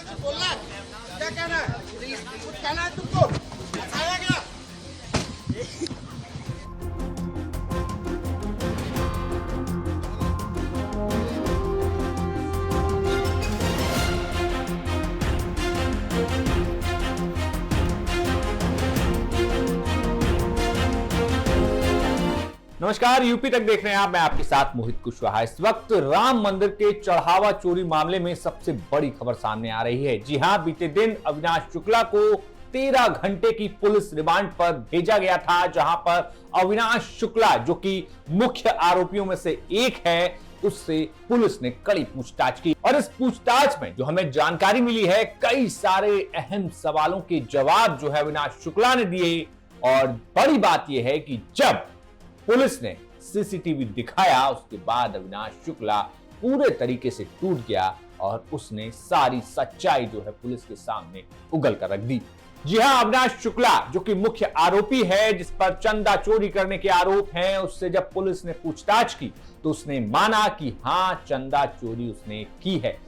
बोलना है? क्या कहना है? कुछ कहना है तुमको? बताया गया। नमस्कार, यूपी तक देख रहे हैं आप। मैं आपके साथ मोहित कुशवाहा। इस वक्त राम मंदिर के चढ़ावा चोरी मामले में सबसे बड़ी खबर सामने आ रही है। जी हां, बीते दिन अविनाश शुक्ला को 13 घंटे की पुलिस रिमांड पर भेजा गया था, जहां पर अविनाश शुक्ला, जो कि मुख्य आरोपियों में से एक है, उससे पुलिस ने कड़ी पूछताछ की। और इस पूछताछ में जो हमें जानकारी मिली है, कई सारे अहम सवालों के जवाब जो है अविनाश शुक्ला ने दिए। और बड़ी बात यह है कि जब पुलिस ने सीसीटीवी दिखाया, उसके बाद अविनाश शुक्ला पूरे तरीके से टूट गया और उसने सारी सच्चाई जो है पुलिस के सामने उगल कर रख दी। जी हां, अविनाश शुक्ला, जो कि मुख्य आरोपी है, जिस पर चंदा चोरी करने के आरोप हैं, उससे जब पुलिस ने पूछताछ की तो उसने माना कि हां, चंदा चोरी उसने की है।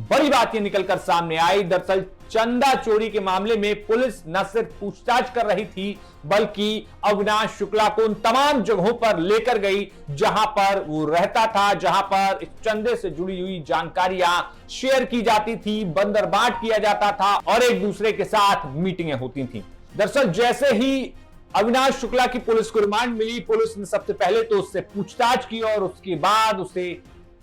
बड़ी बात यह निकलकर सामने आई। दरअसल चंदा चोरी के मामले में पुलिस न सिर्फ पूछताछ कर रही थी, बल्कि अविनाश शुक्ला को उन तमाम जगहों पर लेकर गई जहां पर वो रहता था, जहां पर इस चंदे से जुड़ी हुई जानकारियां शेयर की जाती थी, बंदरबाट किया जाता था और एक दूसरे के साथ मीटिंगें होती थी। दरअसल जैसे ही अविनाश शुक्ला की पुलिस को रिमांड मिली, पुलिस ने सबसे पहले तो उससे पूछताछ की और उसके बाद उसे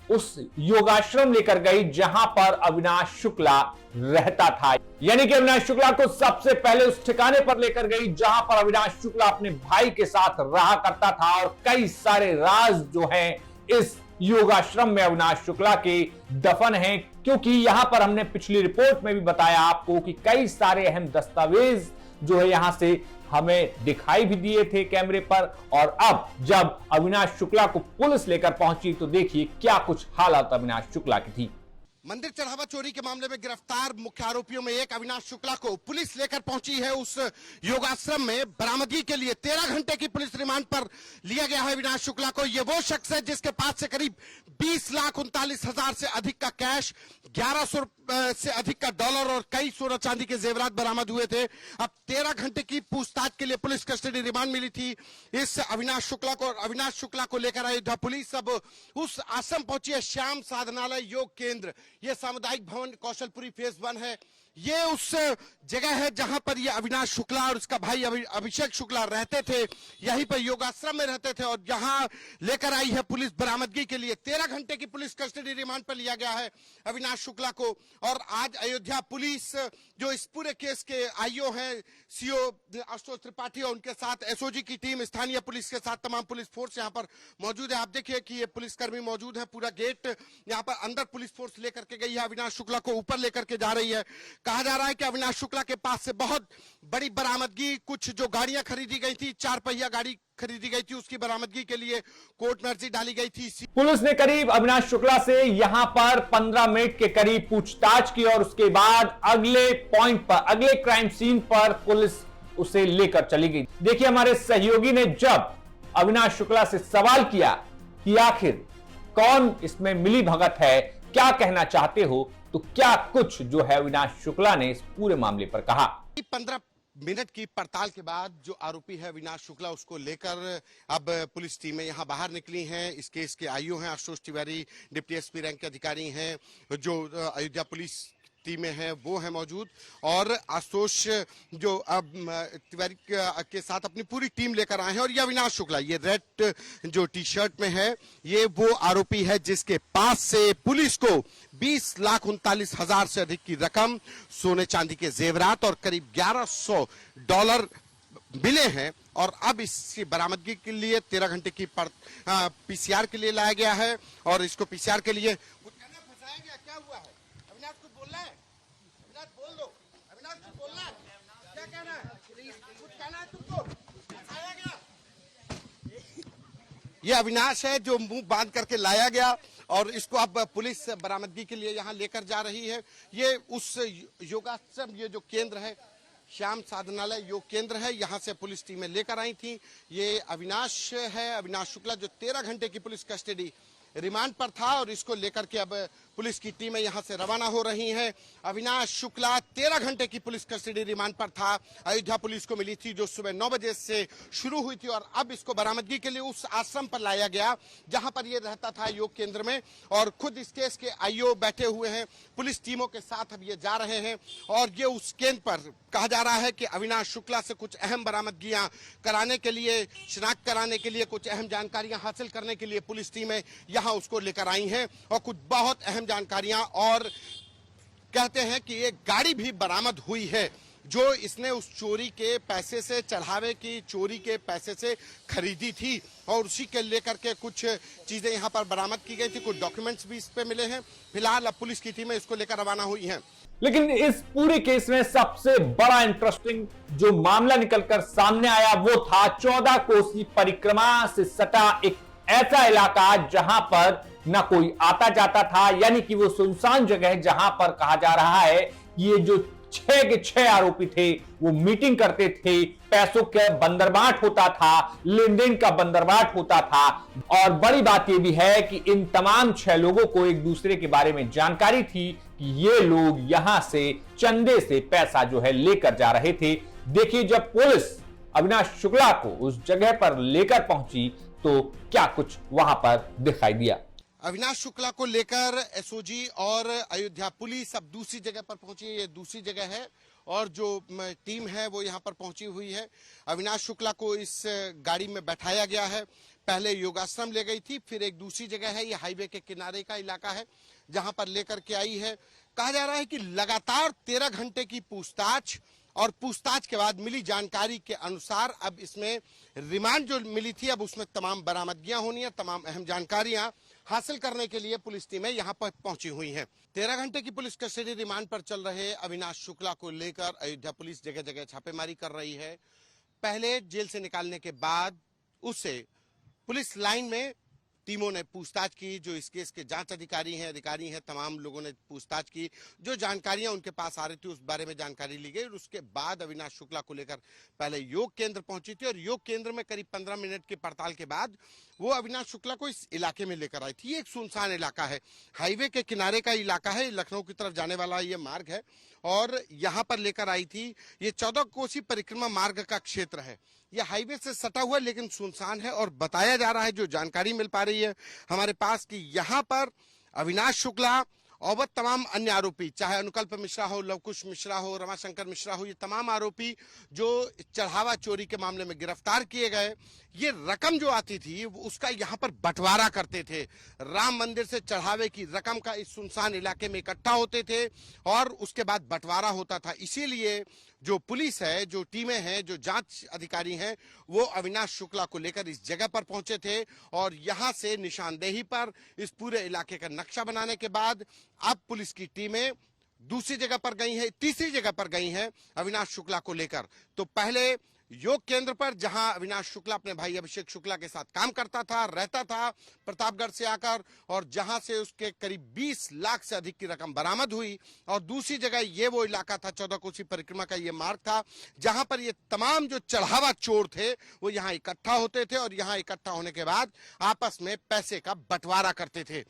उस योगाश्रम लेकर गई जहां पर अविनाश शुक्ला रहता था। यानी कि अविनाश शुक्ला को सबसे पहले उस ठिकाने पर लेकर गई जहां पर अविनाश शुक्ला अपने भाई के साथ रहा करता था। और कई सारे राज जो हैं इस योगाश्रम में अविनाश शुक्ला के दफन हैं, क्योंकि यहां पर हमने पिछली रिपोर्ट में भी बताया आपको कि कई सारे अहम दस्तावेज जो है यहां से हमें दिखाई भी दिए थे कैमरे पर। और अब जब अविनाश शुक्ला को पुलिस लेकर पहुंची तो देखिए क्या कुछ हालत अविनाश शुक्ला की थी। मंदिर चढ़ावा चोरी के मामले में गिरफ्तार मुख्य आरोपियों में एक अविनाश शुक्ला को पुलिस लेकर पहुंची है उस योगाश्रम में। बरामदगी के लिए 13 घंटे की पुलिस रिमांड पर लिया गया है अविनाश शुक्ला को। ये वो शख्स है जिसके पास से करीब 20,39,000 से अधिक का कैश, 1100 से अधिक का डॉलर और कई सोना चांदी के जेवरात बरामद हुए थे। अब 13 घंटे की पूछताछ के लिए पुलिस कस्टडी रिमांड मिली थी इस अविनाश शुक्ला को। अविनाश शुक्ला को लेकर अयोध्या पुलिस अब उस आश्रम पहुंची है, श्याम साधनालय योग केंद्र। ये सामुदायिक भवन कौशलपुरी फेज 1 है। ये उस जगह है जहां पर ये अविनाश शुक्ला और उसका भाई अभिषेक शुक्ला रहते थे। यहीं पर योगाश्रम में रहते थे और यहां लेकर आई है पुलिस बरामदगी के लिए। 13 घंटे की पुलिस कस्टडी रिमांड पर लिया गया है अविनाश शुक्ला को। और आज अयोध्या पुलिस जो इस पूरे केस के आईओ हैं, सीओ आशुतोष त्रिपाठी और उनके साथ एसओजी की टीम, स्थानीय पुलिस के साथ तमाम पुलिस फोर्स यहां पर मौजूद है। आप देखिए कि ये पुलिसकर्मी मौजूद है। पूरा गेट यहां पर अंदर पुलिस फोर्स लेकर के गई है, अविनाश शुक्ला को ऊपर लेकर के जा रही है। कहा जा रहा है कि अविनाश शुक्ला के पास से बहुत बड़ी बरामदगी, कुछ जो गाड़ियां खरीदी गई थी, 4 पहिया गाड़ी खरीदी गई थी, उसकी बरामदगी के लिए कोर्ट में अर्जी डाली गई थी। पुलिस ने करीब अविनाश शुक्ला से यहां पर 15 मिनट के करीब पूछताछ की और उसके बाद अगले पॉइंट पर, अगले क्राइम सीन पर पुलिस उसे लेकर चली गई। देखिए, हमारे सहयोगी ने जब अविनाश शुक्ला से सवाल किया कि आखिर कौन इसमें मिली भगत है, क्या कहना चाहते हो, तो क्या कुछ जो है अविनाश शुक्ला ने इस पूरे मामले पर कहा। 15 मिनट की पड़ताल के बाद जो आरोपी है अविनाश शुक्ला, उसको लेकर अब पुलिस टीमें यहां बाहर निकली हैं। इस केस के आईओ हैं Ashutosh Tiwari, deputy SP rank के अधिकारी हैं, जो अयोध्या पुलिस टीमें हैं वो है मौजूद। और आशुतोष जो अब तिवारी के साथ अपनी पूरी टीम लेकर आए हैं। और ये अविनाश शुक्ला, ये रेड जो टी शर्ट में है, ये वो आरोपी है जिसके पास से पुलिस को 20,39,000 से अधिक की रकम, सोने चांदी के जेवरात और करीब 1100 डॉलर मिले हैं। और अब इसकी बरामदगी के लिए 13 घंटे की पीसीआर के लिए लाया गया है। और इसको पीसीआर के लिए फंसाया गया। क्या हुआ है? अविनाश कुछ बोलना है? अविनाश बोल दो। अविनाश कुछ बोलना है? क्या कहना है? कुछ कहना है तुमको? फंसाया गया। ये अविनाश है जो मुंह बांध करके लाया गया और इसको अब पुलिस बरामदगी के लिए यहाँ लेकर जा रही है। ये उस योगाश्रम, ये जो केंद्र है, श्याम साधनालय योग केंद्र है, यहाँ से पुलिस टीमें लेकर आई थी। ये अविनाश है, अविनाश शुक्ला, जो 13 घंटे की पुलिस कस्टडी रिमांड पर था और इसको लेकर के अब पुलिस की टीमें यहां से रवाना हो रही हैं। अविनाश शुक्ला 13 घंटे की पुलिस कस्टडी रिमांड पर था। अयोध्या पुलिस को मिली थी जो सुबह 9 बजे से शुरू हुई थी और अब इसको बरामदगी के लिए उस आश्रम पर लाया गया जहां पर ये रहता था योग केंद्र में, और खुद इस केस के आईओ बैठे हुए हैं। पुलिस टीमों के साथ अब ये जा रहे हैं और ये उस केंद्र पर कहा जा रहा है कि अविनाश शुक्ला से कुछ अहम बरामदगियां कराने के लिए, शिनाख्त कराने के लिए, कुछ अहम जानकारियां हासिल करने के लिए पुलिस टीमें यहां उसको लेकर आई हैं और कुछ बहुत अहम जानकारियां, और कहते हैं कि एक गाड़ी भी बरामद हुई है जो इसने उस चोरी के पैसे से, चढ़ावे की चोरी के पैसे से खरीदी थी, और उसी के लेकर के कुछ चीजें यहां पर बरामद की गई थी। कुछ डॉक्यूमेंट्स भी इस पे मिले हैं। फिलहाल अब पुलिस की टीमें इसको लेकर रवाना हुई हैं। लेकिन इस पूरे केस में सबसे बड़ा इंटरेस्टिंग जो मामला निकलकर सामने आया वो था 14 कोसी परिक्रमा से सटा एक ऐसा इलाका जहां पर ना कोई आता जाता था, यानी कि वो सुनसान जगह जहां पर कहा जा रहा है ये जो 6 के 6 आरोपी थे वो मीटिंग करते थे, पैसों का बंदरबाट होता था, लेन देन का बंदरबाट होता था। और बड़ी बात यह भी है कि इन तमाम 6 लोगों को एक दूसरे के बारे में जानकारी थी कि ये लोग यहां से चंदे से पैसा जो है लेकर जा रहे थे। देखिए, जब पुलिस अविनाश शुक्ला को उस जगह पर लेकर पहुंची तो क्या कुछ वहां पर दिखाई दिया। अविनाश शुक्ला को लेकर एसओजी और अयोध्या पुलिस अब दूसरी जगह पर पहुंची है। ये दूसरी जगह है और जो टीम है वो यहाँ पर पहुंची हुई है। अविनाश शुक्ला को इस गाड़ी में बैठाया गया है। पहले योगाश्रम ले गई थी, फिर एक दूसरी जगह है, ये हाईवे के किनारे का इलाका है जहां पर लेकर के आई है। कहा जा रहा है कि लगातार 13 घंटे की पूछताछ और पूछताछ के बाद मिली जानकारी के अनुसार अब इसमें रिमांड जो मिली थी अब उसमें तमाम बरामदगियां होनी है, तमाम अहम जानकारियां हासिल करने के लिए पुलिस टीमें यहां पर पहुंची हुई हैं। 13 घंटे की पुलिस कस्टडी रिमांड पर चल रहे अविनाश शुक्ला को लेकर अयोध्या पुलिस जगह जगह छापेमारी कर रही है। पहले जेल से निकालने के बाद उसे पुलिस लाइन में टीमों ने पूछताछ की। जो इस केस के जांच अधिकारी हैं, तमाम लोगों ने पूछताछ की। जो जानकारियां उनके पास आ रही थी उस बारे में जानकारी ली गई और उसके बाद अविनाश शुक्ला को लेकर पहले योग केंद्र पहुंची थी और योग केंद्र में करीब 15 मिनट की पड़ताल के बाद वो अविनाश शुक्ला को इस इलाके में लेकर आई थी। ये एक सुनसान इलाका है, हाईवे के किनारे का इलाका है, लखनऊ की तरफ जाने वाला ये मार्ग है और यहाँ पर लेकर आई थी। ये 14 कोसी परिक्रमा मार्ग का क्षेत्र है। यह हाईवे से सटा हुआ लेकिन सुनसान है और बताया जा रहा है, जो जानकारी मिल पा रही है हमारे पास, कि यहाँ पर अविनाश शुक्ला और तमाम अन्य आरोपी, चाहे अनुकल्प मिश्रा हो, लवकुश मिश्रा हो, रमाशंकर मिश्रा हो, ये तमाम आरोपी जो चढ़ावा चोरी के मामले में गिरफ्तार किए गए, ये रकम जो आती थी उसका यहाँ पर बंटवारा करते थे। राम मंदिर से चढ़ावे की रकम का इस सुनसान इलाके में इकट्ठा होते थे और उसके बाद बंटवारा होता था। इसीलिए जो पुलिस है, जो टीमें हैं, जो जांच अधिकारी हैं, वो अविनाश शुक्ला को लेकर इस जगह पर पहुंचे थे और यहां से निशानदेही पर इस पूरे इलाके का नक्शा बनाने के बाद अब पुलिस की टीमें दूसरी जगह पर गई हैं, तीसरी जगह पर गई हैं अविनाश शुक्ला को लेकर। तो पहले योग केंद्र पर जहां अविनाश शुक्ला अपने भाई अभिषेक शुक्ला के साथ काम करता था, रहता था प्रतापगढ़ से आकर, और जहां से उसके करीब 20 लाख से अधिक की रकम बरामद हुई। और दूसरी जगह ये वो इलाका था, 14 कोसी परिक्रमा का ये मार्ग था जहां पर ये तमाम जो चढ़ावा चोर थे वो यहाँ इकट्ठा होते थे और यहाँ इकट्ठा होने के बाद आपस में पैसे का बंटवारा करते थे।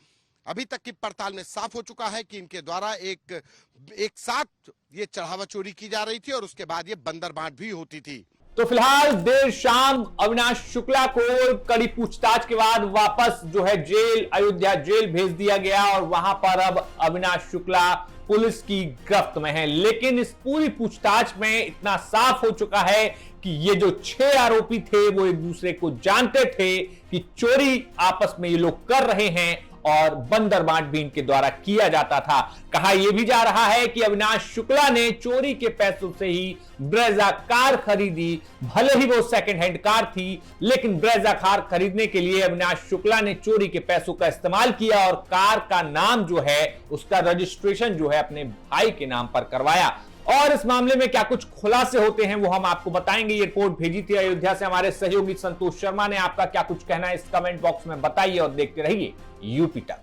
अभी तक की पड़ताल में साफ हो चुका है कि इनके द्वारा एक साथ ये चढ़ावा चोरी की जा रही थी और उसके बाद ये बंदरबाट भी होती थी। तो फिलहाल देर शाम अविनाश शुक्ला को कड़ी पूछताछ के बाद वापस जो है जेल, अयोध्या जेल भेज दिया गया और वहां पर अब अविनाश शुक्ला पुलिस की गिरफ्त में है। लेकिन इस पूरी पूछताछ में इतना साफ हो चुका है कि ये जो 6 आरोपी थे वो एक दूसरे को जानते थे कि चोरी आपस में ये लोग कर रहे हैं और बंदरबाट भी इनके द्वारा किया जाता था। कहा यह भी जा रहा है कि अविनाश शुक्ला ने चोरी के पैसों से ही ब्रेजा कार खरीदी। भले ही वो सेकंड हैंड कार थी, लेकिन ब्रेजा कार खरीदने के लिए अविनाश शुक्ला ने चोरी के पैसों का इस्तेमाल किया और कार का नाम जो है उसका रजिस्ट्रेशन जो है अपने भाई के नाम पर करवाया। और इस मामले में क्या कुछ खुलासे होते हैं वो हम आपको बताएंगे। ये रिपोर्ट भेजी थी अयोध्या से हमारे सहयोगी संतोष शर्मा ने। आपका क्या कुछ कहना है इस कमेंट बॉक्स में बताइए और देखते रहिए यूपी तक।